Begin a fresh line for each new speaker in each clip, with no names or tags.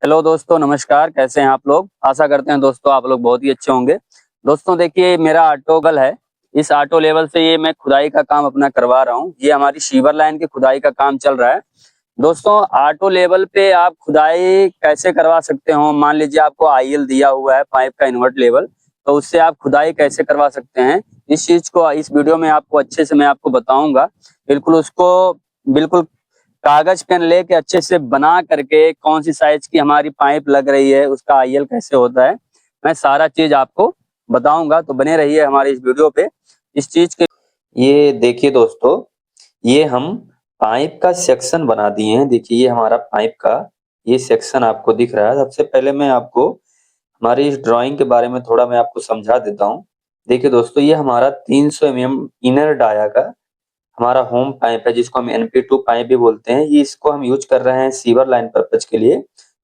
Hello दोस्तों, नमस्कार। कैसे हैं आप लोग? आशा करते हैं दोस्तों आप लोग बहुत ही अच्छे होंगे। दोस्तों देखिए, मेरा ऑटो गल है। इस ऑटो लेवल से ये मैं खुदाई का काम अपना करवा रहा हूँ। ये हमारी सीवर लाइन की खुदाई का काम चल रहा है। दोस्तों ऑटो लेवल पे आप खुदाई कैसे करवा सकते हो? मान लीजिए आपको आईएल दिया हुआ है, पाइप का इन्वर्ट लेवल, तो उससे आप खुदाई कैसे करवा सकते हैं? इस चीज को इस वीडियो में आपको अच्छे से मैं आपको बताऊंगा। बिल्कुल उसको बिल्कुल कागज पेन लेके अच्छे से बना करके कौन सी साइज की हमारी पाइप लग रही है, उसका आईएल कैसे होता है, मैं सारा चीज आपको बताऊंगा। तो बने रहिए हमारे इस वीडियो पे। इस चीज के ये देखिए दोस्तों, ये हम पाइप का सेक्शन बना दिए हैं। देखिए ये हमारा पाइप का ये सेक्शन आपको दिख रहा है। सबसे पहले मैं आपको हमारी इस ड्राइंग के बारे में थोड़ा मैं आपको समझा देता हूँ। देखिए दोस्तों, ये हमारा 300 mm इनर डाया का हमारा होम पाइप है, जिसको हम NP2 पाइप भी बोलते हैं। ये इसको हम यूज कर रहे हैं सीवर लाइन पर्पज के लिए।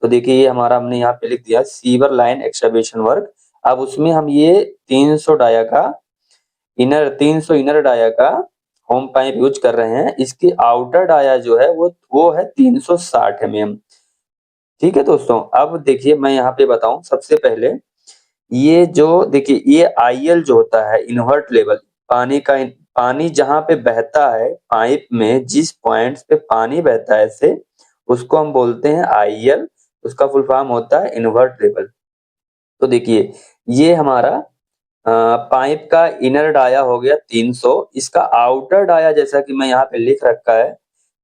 तो देखिए ये हमारा हमने यहाँ पे लिख दिया सीवर लाइन एक्सकवेशन वर्क। अब उसमें हम ये 300 इनर डाया का होम पाइप यूज कर रहे हैं। इसकी आउटर डाया जो है वो है 360 mm। ठीक है दोस्तों, अब देखिए मैं यहाँ पे बताऊं। सबसे पहले ये जो देखिए ये आईएल जो होता है इन्वर्ट लेवल, पानी जहां पे बहता है पाइप में, जिस पॉइंट पे पानी बहता है से उसको हम बोलते हैं आईएल। उसका फुल फॉर्म होता है इन्वर्ट लेवल। तो देखिए ये हमारा पाइप का इनर डाया हो गया 300। इसका आउटर डाया जैसा कि मैं यहाँ पे लिख रखा है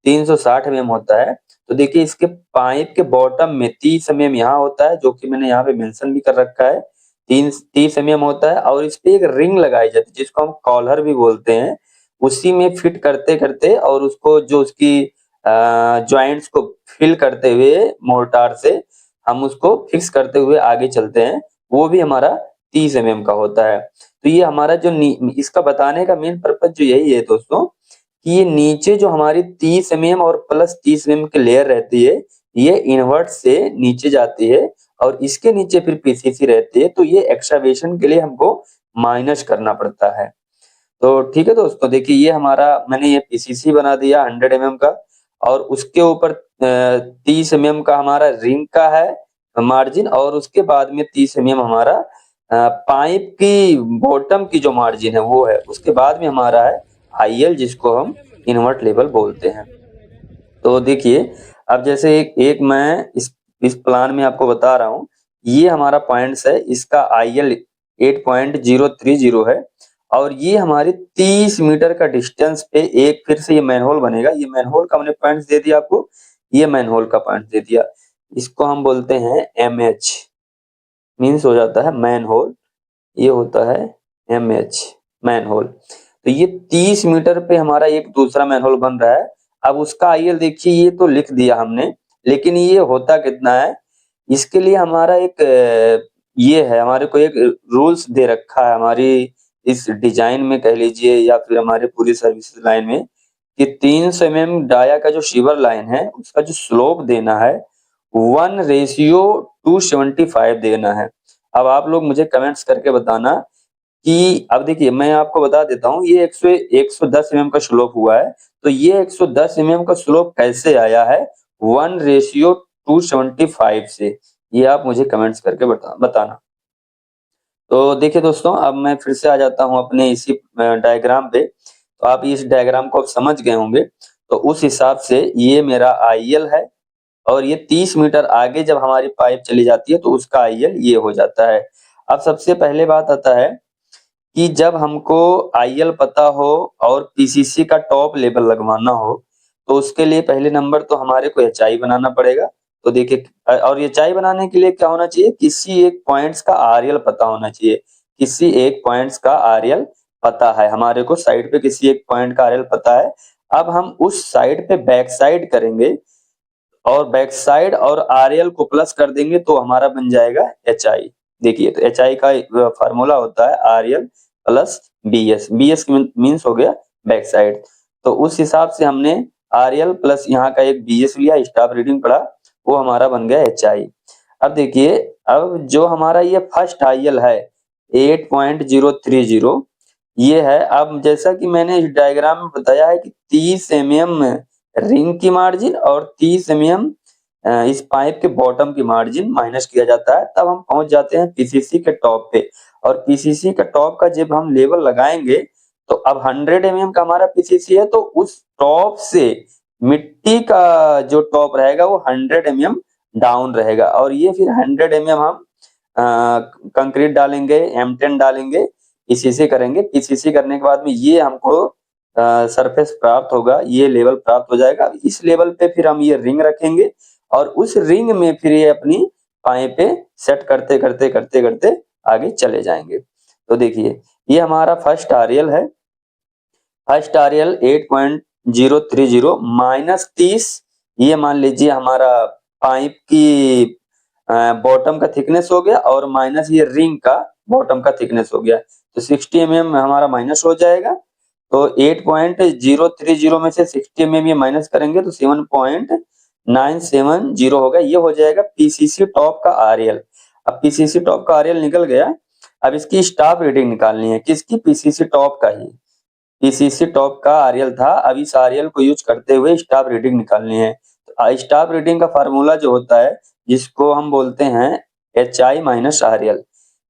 360 mm होता है। तो देखिए इसके पाइप के बॉटम में 30 mm यहाँ होता है, जो कि मैंने यहाँ पे मेंशन भी कर रखा है। 30 mm होता है और इस पे एक रिंग लगाई जाती है, जिसको हम कॉलर भी बोलते हैं। उसी में फिट करते करते और उसको जो उसकी जॉइंट्स को फिल करते हुए मोर्टार से हम उसको फिक्स करते हुए आगे चलते हैं। वो भी हमारा 30 mm का होता है। तो ये हमारा जो इसका बताने का मेन पर्पज जो यही है दोस्तों, कि ये नीचे जो हमारी 30 mm और प्लस 30 mm की लेयर रहती है, ये इन्वर्ट से नीचे जाती है और इसके नीचे फिर पीसीसी रहती है। तो ये एक्सकवेशन के लिए हमको माइनस करना पड़ता है। तो ठीक है दोस्तों, देखिए ये हमारा मैंने ये पीसीसी बना दिया 100 mm का, और उसके ऊपर 30 mm का हमारा रिंग का है मार्जिन, और उसके बाद में 30 mm हमारा पाइप की बॉटम की जो मार्जिन है वो है। उसके बाद में हमारा है आईएल, जिसको हम इन्वर्ट लेवल बोलते हैं। तो देखिए अब जैसे एक मैं इस प्लान में आपको बता रहा हूँ। ये हमारा पॉइंट्स है, इसका आईएल 8.030 है, और ये हमारे 30 मीटर का डिस्टेंस पे एक फिर से ये मैनहोल बनेगा। ये मैनहोल का हमने पॉइंट्स दे दिया आपको, ये मैनहोल का पॉइंट दे दिया। इसको हम बोलते हैं MH, मीन्स हो जाता है मैनहोल। ये होता है MH मैनहोल। तो ये 30 मीटर पे हमारा एक दूसरा मैनहोल बन रहा है। अब उसका आईएल देखिए, ये तो लिख दिया हमने, लेकिन ये होता कितना है, इसके लिए हमारा एक ये है, हमारे को एक रूल्स दे रखा है हमारी इस डिजाइन में कह लीजिए, या फिर हमारे पूरी सर्विस लाइन में, कि 300 mm डाया का जो शिवर लाइन है उसका जो स्लोप देना है 1:275 देना है। अब आप लोग मुझे कमेंट्स करके बताना कि अब देखिए मैं आपको बता देता हूँ, ये 110 mm का स्लोप हुआ है। तो ये 110 mm का स्लोप कैसे आया है 1:275 से, ये आप मुझे कमेंट्स करके बताना। तो देखिए दोस्तों, अब मैं फिर से आ जाता हूँ अपने इसी डायग्राम पे। तो आप इस डायग्राम को अब समझ गए होंगे। तो उस हिसाब से ये मेरा आईएल है, और ये 30 मीटर आगे जब हमारी पाइप चली जाती है तो उसका आईएल ये हो जाता है। अब सबसे पहले बात आता है कि जब हमको आईएल पता हो और पीसीसी का टॉप लेवल लगवाना हो, तो उसके लिए पहले नंबर तो हमारे को एचआई बनाना पड़ेगा। तो देखिए और एचआई बनाने के लिए क्या होना चाहिए, किसी एक पॉइंट्स का आरएल पता होना चाहिए। किसी एक पॉइंट्स का आरएल पता है हमारे को, साइड पे किसी एक पॉइंट का आरएल पता है। अब हम उस साइड पे बैक साइड करेंगे और बैक साइड और आरएल को प्लस कर देंगे तो हमारा बन जाएगा एचआई। देखिए तो एचआई का फार्मूला होता है RL plus BS. BS means हो गया बैक साइड। तो उस हिसाब से हमने आरएल प्लस यहाँ का एक बीएस लिया, स्टाफ रीडिंग पढ़ा, वो हमारा बन गया एचआई। अब देखिए, अब जो हमारा ये फर्स्ट आईएल है 8.030 ये है। अब जैसा कि मैंने इस डायग्राम में बताया है कि 30 mm रिंग की मार्जिन और 30 mm इस पाइप के बॉटम की मार्जिन माइनस किया जाता है, तब हम पहुंच जाते हैं पीसीसी के टॉप पे। और पीसीसी का टॉप का जब हम लेवल लगाएंगे तो अब 100 का हमारा पीसीसी है, तो उस टॉप से मिट्टी का जो टॉप रहेगा वो 100 डाउन रहेगा, और ये फिर 100 हम कंक्रीट डालेंगे, M10 डालेंगे, पीसीसी करेंगे। पीसीसी करने के बाद में ये हमको सरफेस प्राप्त होगा, ये लेवल प्राप्त हो जाएगा। इस लेवल पे फिर हम ये रिंग रखेंगे और उस रिंग में फिर ये अपनी पाइपें सेट करते करते करते करते आगे चले जाएंगे। तो देखिए ये हमारा फर्स्ट आरएल है। फर्स्ट आरएल 8.030 -30, ये मान लीजिए हमारा पाइप की बॉटम का थिकनेस हो गया, और माइनस ये रिंग का बॉटम का थिकनेस हो गया, तो 60 हमारा माइनस हो जाएगा। तो 8.030 में से 60 ये माइनस करेंगे तो 7.970 होगा। ये हो जाएगा पीसीसी टॉप का आरएल। अब पीसीसी टॉप का आरएल निकल गया। अब इसकी स्टाफ रीडिंग निकालनी है, किसकी? पीसीसी टॉप का ही। पीसीसी टॉप का आरएल था, अब इस आरएल को यूज करते हुए स्टाफ रीडिंग निकालनी है। तो स्टाफ रीडिंग का फार्मूला जो होता है, जिसको हम बोलते हैं HI माइनस आरएल।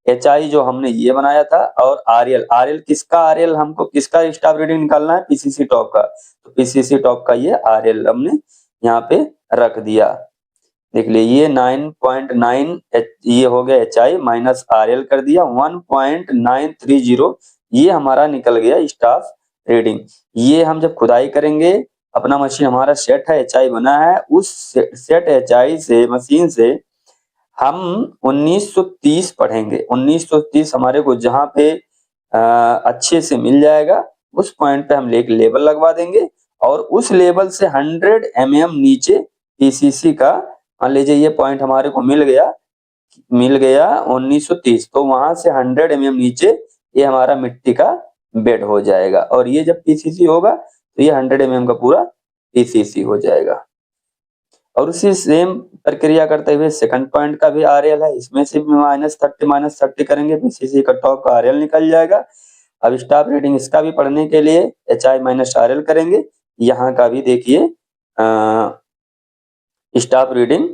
HI जो हमने ये बनाया था, और आरएल, आरएल किसका? आरएल हमको किसका स्टाफ रीडिंग निकालना है? पीसीसी टॉप का। तो पीसीसी टॉप का ये आरएल हमने यहाँ पे रख दिया। देख लिए ये 9.9 ये हो गया HI माइनस आरएल कर दिया 1.930, ये हमारा निकल गया स्टाफ रीडिंग। ये हम जब खुदाई करेंगे, अपना मशीन हमारा सेट है, HI बना है, उस सेट HI से मशीन से हम 1930 पढ़ेंगे। 1930 हमारे को जहाँ पे अच्छे से मिल जाएगा, उस पॉइंट पे हम एक लेबल लगवा देंगे, और उस लेबल से 100 नीचे पीसीसी का, मान लीजिए ये पॉइंट हमारे को मिल गया 1930, तो वहां से 100 नीचे ये हमारा मिट्टी का बेड हो जाएगा, और ये जब पीसीसी होगा तो ये 100 का पूरा पीसीसी हो जाएगा। और उसी सेम प्रक्रिया करते हुए सेकंड पॉइंट का भी आरएल है, इसमें से भी -30 करेंगे, पीसीसी का टॉप का आरएल निकल जाएगा। अब स्टाफ रीडिंग इसका भी पढ़ने के लिए HI माइनस आरएल करेंगे। यहाँ का भी देखिए स्टाफ रीडिंग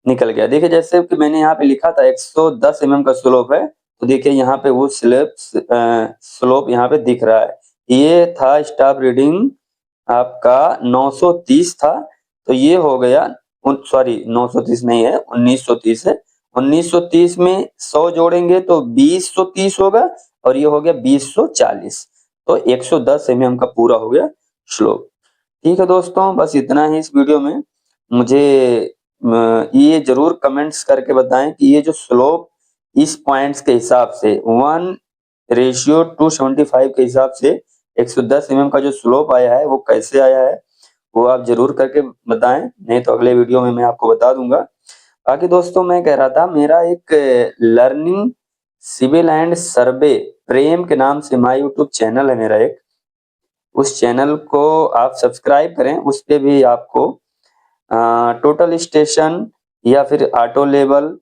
निकल गया। देखिए जैसे कि मैंने यहाँ पे लिखा था 110 का स्लोप है, तो देखिए यहाँ पे वो स्लोप यहाँ पे दिख रहा है। ये था स्टाफ रीडिंग आपका 930 था, तो ये हो गया, सॉरी 930 नहीं है, 1930 है। 1930 में 100 जोड़ेंगे तो 2030 होगा, और ये हो गया 2040, तो 110 का पूरा हो गया स्लोप। ठीक है दोस्तों, बस इतना ही इस वीडियो में। मुझे ये जरूर कमेंट्स करके बताएं कि ये जो स्लोप इस पॉइंट्स के हिसाब से 1:275 के हिसाब से 110 का जो स्लोप आया है वो कैसे आया है, वो आप जरूर करके बताएं, नहीं तो अगले वीडियो में मैं आपको बता दूंगा। बाकी दोस्तों मैं कह रहा था, मेरा एक लर्निंग सिविल एंड सर्वे प्रेम के नाम से माय यूट्यूब चैनल है मेरा एक, उस चैनल को आप सब्सक्राइब करें। उस पे भी आपको टोटल स्टेशन या फिर ऑटो लेवल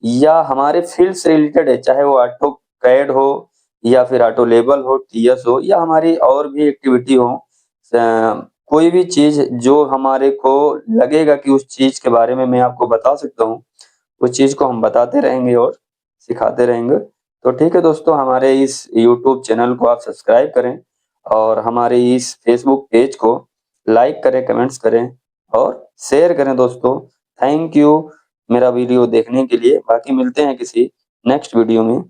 या हमारे फील्ड से रिलेटेड है, चाहे वो ऑटो कैड हो या फिर ऑटो लेवल हो, टीएस हो, या हमारी और भी एक्टिविटी हो, कोई भी चीज जो हमारे को लगेगा कि उस चीज के बारे में मैं आपको बता सकता हूँ, उस चीज को हम बताते रहेंगे और सिखाते रहेंगे। तो ठीक है दोस्तों, हमारे इस यूट्यूब चैनल को आप सब्सक्राइब करें, और हमारे इस फेसबुक पेज को लाइक करें, कमेंट्स करें और शेयर करें दोस्तों। थैंक यू मेरा वीडियो देखने के लिए। बाकी मिलते हैं किसी नेक्स्ट वीडियो में।